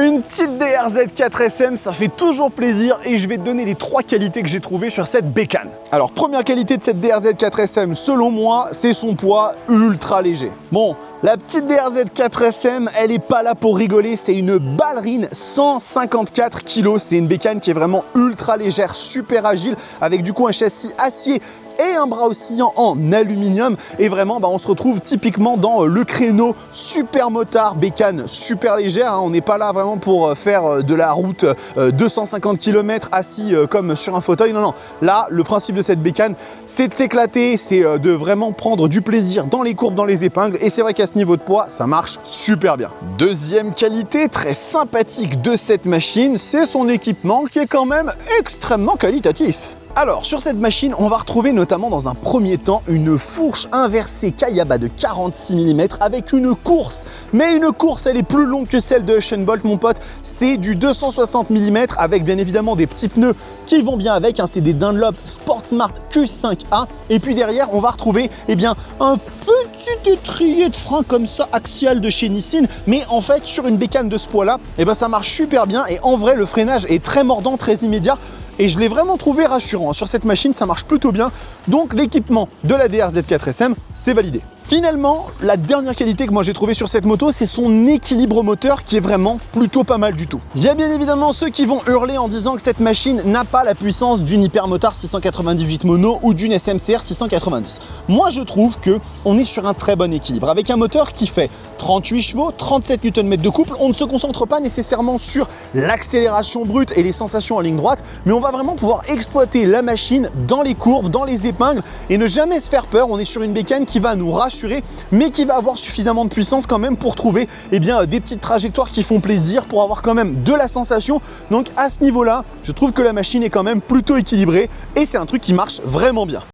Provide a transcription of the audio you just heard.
Une petite DRZ 4SM, ça fait toujours plaisir et je vais te donner les 3 qualités que j'ai trouvées sur cette bécane. Alors, première qualité de cette DRZ 4SM, selon moi, c'est son poids ultra léger. Bon, la petite DRZ 4SM, elle est pas là pour rigoler, c'est une ballerine 154 kg. C'est une bécane qui est vraiment ultra légère, super agile, avec du coup un châssis acier et un bras oscillant en aluminium. Et vraiment, on se retrouve typiquement dans le créneau super motard, bécane super légère. On n'est pas là vraiment pour faire de la route 250 km assis comme sur un fauteuil. Non, non. Là, le principe de cette bécane, c'est de s'éclater, c'est de vraiment prendre du plaisir dans les courbes, dans les épingles. Et c'est vrai qu'à ce niveau de poids, ça marche super bien. Deuxième qualité très sympathique de cette machine, c'est son équipement qui est quand même extrêmement qualitatif. Alors, sur cette machine, on va retrouver notamment dans un premier temps une fourche inversée Kayaba de 46 mm avec une course. Mais une course, elle est plus longue que celle de Usain Bolt, mon pote. C'est du 260 mm avec bien évidemment des petits pneus qui vont bien avec. C'est des Dunlop Sportsmart Q5A. Et puis derrière, on va retrouver un petit étrier de frein comme ça, axial de chez Nissin. Mais en fait, sur une bécane de ce poids-là, ça marche super bien. Et en vrai, le freinage est très mordant, très immédiat. Et je l'ai vraiment trouvé rassurant. Sur cette machine, ça marche plutôt bien. Donc l'équipement de la DRZ 4SM, c'est validé. Finalement, la dernière qualité que moi j'ai trouvée sur cette moto, c'est son équilibre moteur qui est vraiment plutôt pas mal du tout. Il y a bien évidemment ceux qui vont hurler en disant que cette machine n'a pas la puissance d'une Hypermotard 698 mono ou d'une SMCR 690. Moi je trouve que on est sur un très bon équilibre avec un moteur qui fait 38 chevaux, 37 Nm de couple. On ne se concentre pas nécessairement sur l'accélération brute et les sensations en ligne droite, mais on va vraiment pouvoir exploiter la machine dans les courbes, dans les épingles et ne jamais se faire peur. On est sur une bécane qui va nous rassurer, mais qui va avoir suffisamment de puissance quand même pour trouver des petites trajectoires qui font plaisir, pour avoir quand même de la sensation. Donc à ce niveau-là, je trouve que la machine est quand même plutôt équilibrée et c'est un truc qui marche vraiment bien.